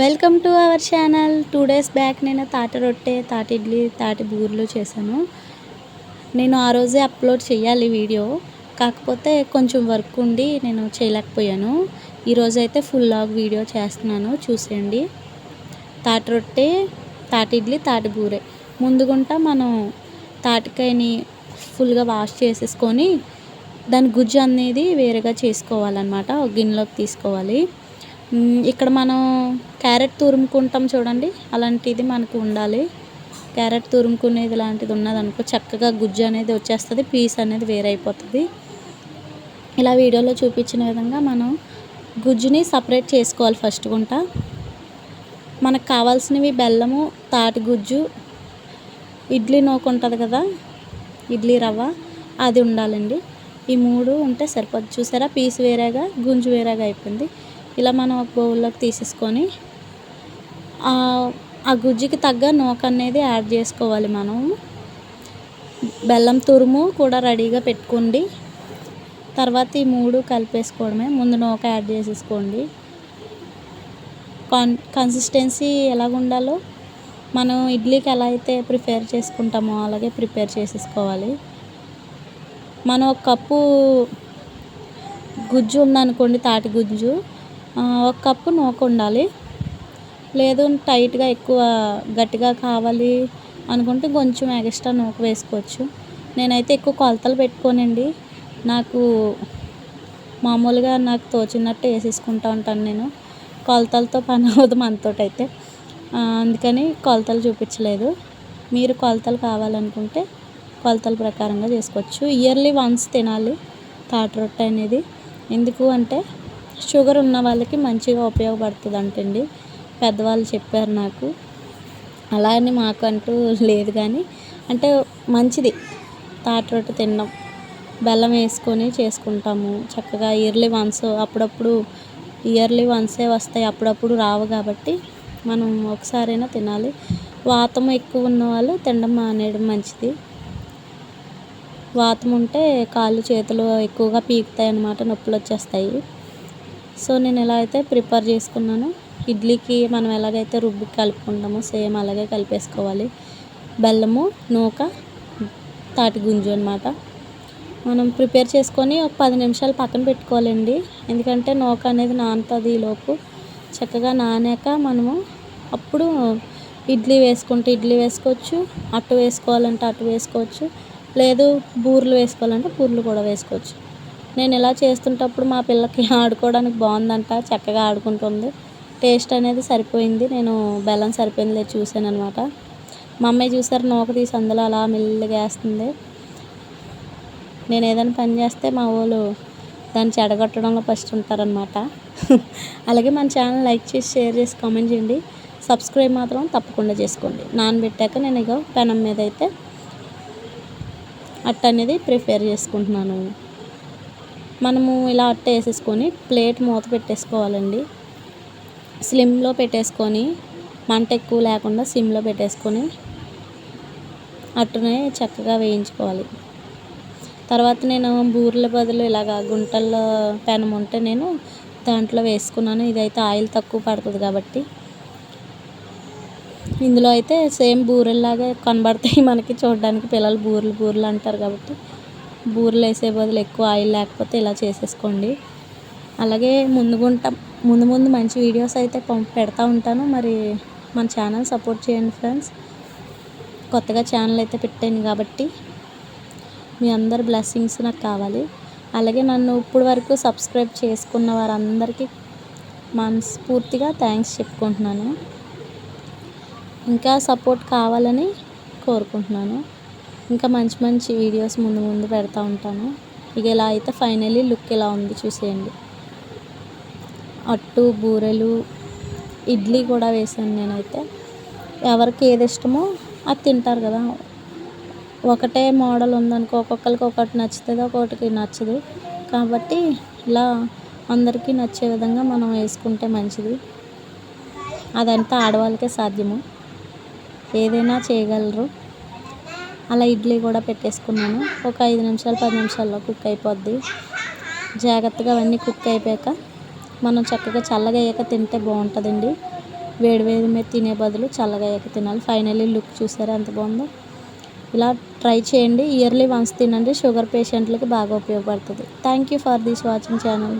Welcome to our channel. 2 days back నేను తాటి రొట్టె, తాటి ఇడ్లీ, తాటి బూరెలు చేశాను. నేను ఆ రోజే అప్లోడ్ చేయాలి వీడియో, కాకపోతే కొంచెం వర్క్ ఉండి నేను చేయలేకపోయాను. ఈరోజైతే ఫుల్ లాగ్ వీడియో చేస్తున్నాను, చూసేయండి. తాటి రొట్టె, తాటి ఇడ్లీ, తాటి బూరె. ముందుగుంట మనం తాటికాయని ఫుల్గా వాష్ చేసేసుకొని దాని గుజ్జు అనేది వేరేగా చేసుకోవాలన్నమాట. ఒక గిన్నెలోకి తీసుకోవాలి. ఇక్కడ మనం క్యారెట్ తురుముకుంటాం చూడండి, అలాంటిది మనకు ఉండాలి. క్యారెట్ తురుముకునేది లాంటిది ఉన్నదనుకో చక్కగా గుజ్జు అనేది వచ్చేస్తుంది, పీస్ అనేది వేరైపోతుంది. ఇలా వీడియోలో చూపించిన విధంగా మనం గుజ్జుని సపరేట్ చేసుకోవాలి. ఫస్ట్ గుంట మనకు కావాల్సినవి బెల్లము, తాటి గుజ్జు, ఇడ్లీ నూక ఉంటుంది కదా, ఇడ్లీ రవ్వ, అది ఉండాలండి. ఈ 3 ఉంటే సరిపోద్ది. చూసారా, పీస్ వేరేగా గుంజు వేరేగా అయిపోయింది. ఇలా మనం ఒక బౌల్లోకి తీసేసుకొని ఆ గుజ్జుకి తగ్గ నూక అనేది యాడ్ చేసుకోవాలి. మనం బెల్లం తురుము కూడా రెడీగా పెట్టుకోండి. తర్వాత ఈ 3 కలిపేసుకోవడమే. ముందు నూక యాడ్ చేసేసుకోండి. కన్సిస్టెన్సీ ఎలాగ ఉండాలో మనం ఇడ్లీకి ఎలా అయితే ప్రిపేర్ చేసుకుంటామో అలాగే ప్రిపేర్ చేసేసుకోవాలి. మనం ఒక కప్పు గుజ్జు ఉందనుకోండి, తాటి గుజ్జు, 1 కప్పు నూక ఉండాలి. లేదు టైట్గా ఎక్కువ గట్టిగా కావాలి అనుకుంటే కొంచెం ఎక్స్ట్రా నూక వేసుకోవచ్చు. నేనైతే ఎక్కువ కొలతలు పెట్టుకోనండి, నాకు మామూలుగా నాకు తోచినట్టు వేసేసుకుంటూ ఉంటాను. నేను కొలతలతో పని అవ్వదు మనతోటైతే, అందుకని కొలతలు చూపించలేదు. మీరు కొలతలు కావాలనుకుంటే కొలతల ప్రకారంగా చేసుకోవచ్చు. ఇయర్లీ వన్స్ తినాలి తాటి రొట్టె అనేది. ఎందుకు అంటే షుగర్ ఉన్న వాళ్ళకి మంచిగా ఉపయోగపడుతుంది అంటండి, పెద్దవాళ్ళు చెప్పారు నాకు. అలా అని మాకంటూ లేదు, కానీ అంటే మంచిది తాటి రొట్టె తినడం. బెల్లం వేసుకొని చేసుకుంటాము చక్కగా. ఇయర్లీ వన్స్, అప్పుడప్పుడు ఇయర్లీ వన్సే వస్తాయి, అప్పుడప్పుడు రావు. కాబట్టి మనం ఒకసారైనా తినాలి. వాతం ఎక్కువ ఉన్న వాళ్ళు తినడం మానేయడం మంచిది. వాతం ఉంటే కాళ్ళు చేతులు ఎక్కువగా పీకుతాయి అన్నమాట, నొప్పులు వచ్చేస్తాయి. సో నేను ఎలా అయితే ప్రిపేర్ చేసుకున్నాను, ఇడ్లీకి మనం ఎలాగైతే రుబ్బి కలుపుకుంటామో సేమ్ అలాగే కలిపేసుకోవాలి. బెల్లము, నూక, తాటి గుంజు అన్నమాట. మనం ప్రిపేర్ చేసుకొని ఒక 10 నిమిషాలు పక్కన పెట్టుకోవాలండి. ఎందుకంటే నూక అనేది నానుతుంది ఈలోపు. చక్కగా నానాక మనము అప్పుడు ఇడ్లీ వేసుకుంటే ఇడ్లీ వేసుకోవచ్చు, అట్టు వేసుకోవాలంటే అట్టు వేసుకోవచ్చు, లేదు బూరెలు వేసుకోవాలంటే బూరెలు కూడా వేసుకోవచ్చు. నేను ఇలా చేస్తుంటప్పుడు మా పిల్లకి ఆడుకోవడానికి బాగుందంట, చక్కగా ఆడుకుంటుంది. టేస్ట్ అనేది సరిపోయింది. నేను బెల్లం సరిపోయింది లేదు చూసాను అనమాట. మా అమ్మాయి చూసారు, నూక తీసి అందులో అలా మెల్లిగా వేస్తుంది. నేను ఏదైనా పని చేస్తే మా వాళ్ళు దాన్ని చెడగొట్టడంలో ఫస్ట్ ఉంటారనమాట. అలాగే మన ఛానల్ లైక్ చేసి, షేర్ చేసి, కామెంట్ చేయండి. సబ్స్క్రైబ్ మాత్రం తప్పకుండా చేసుకోండి. నానబెట్టాక నేను ఇక పెనం మీద అయితే అట్ట అనేది ప్రిపేర్ చేసుకుంటున్నాను. మనము ఇలా అట్ట వేసేసుకొని ప్లేట్ మూత పెట్టేసుకోవాలండి. స్లిమ్లో పెట్టేసుకొని, మంట ఎక్కువ లేకుండా సిమ్లో పెట్టేసుకొని అట్టునే చక్కగా వేయించుకోవాలి. తర్వాత నేను బూరెల బదులు ఇలాగా గుంటల్లో పెనం ఉంటే నేను దాంట్లో వేసుకున్నాను. ఇదైతే ఆయిల్ తక్కువ పడుతుంది కాబట్టి. ఇందులో అయితే సేమ్ బూరెల్లాగా కనబడతాయి మనకి చూడడానికి. పిల్లలు బూరెలు బూరెలు అంటారు కాబట్టి బూరెలు వేసే బదులు ఎక్కువ ఆయిల్ లేకపోతే ఇలా చేసేసుకోండి. అలాగే ముందు మంచి వీడియోస్ అయితే పెడతా ఉంటాను. మరి మన ఛానల్ సపోర్ట్ చేయండి ఫ్రెండ్స్. కొత్తగా ఛానల్ అయితే పెట్టాను కాబట్టి మీ అందరి బ్లెస్సింగ్స్ నాకు కావాలి. అలాగే నన్ను ఇప్పుడు వరకు సబ్స్క్రైబ్ చేసుకున్న వారందరికీ మనస్ఫూర్తిగా థ్యాంక్స్ చెప్పుకుంటున్నాను. ఇంకా సపోర్ట్ కావాలని కోరుకుంటున్నాను. ఇంకా మంచి మంచి వీడియోస్ ముందు పెడతా ఉంటాను. ఇక ఇలా అయితే ఫైనల్లీ లుక్ ఇలా ఉంది, చూసేయండి. అట్టు, బూరెలు, ఇడ్లీ కూడా వేసాను నేనైతే. ఎవరికి ఏది ఇష్టమో అది తింటారు కదా. ఒకటే మోడల్ ఉందనుకో, ఒక్కొక్కరికి ఒకటి నచ్చుతుంది, ఒక్కొక్కటికి నచ్చదు. కాబట్టి ఇలా అందరికీ నచ్చే విధంగా మనం వేసుకుంటే మంచిది. అదంతా ఆడవాళ్ళకే సాధ్యము, ఏదైనా చేయగలరు. అలా ఇడ్లీ కూడా పెట్టేసుకున్నాను. ఒక 5 నిమిషాలు 10 నిమిషాల్లో కుక్ అయిపోద్ది. జాగ్రత్తగా అవన్నీ కుక్ అయిపోయాక మనం చక్కగా చల్లగా అయ్యాక తింటే బాగుంటుందండి. వేడి వేడి మీద తినే బదులు చల్లగా అయ్యాక తినాలి. ఫైనల్లీ లుక్ చూసారా ఎంత బాగుందో. ఇలా ట్రై చేయండి. ఇయర్లీ వన్స్ తినండి. షుగర్ పేషెంట్లకి బాగా ఉపయోగపడుతుంది. Thank you for this watching channel.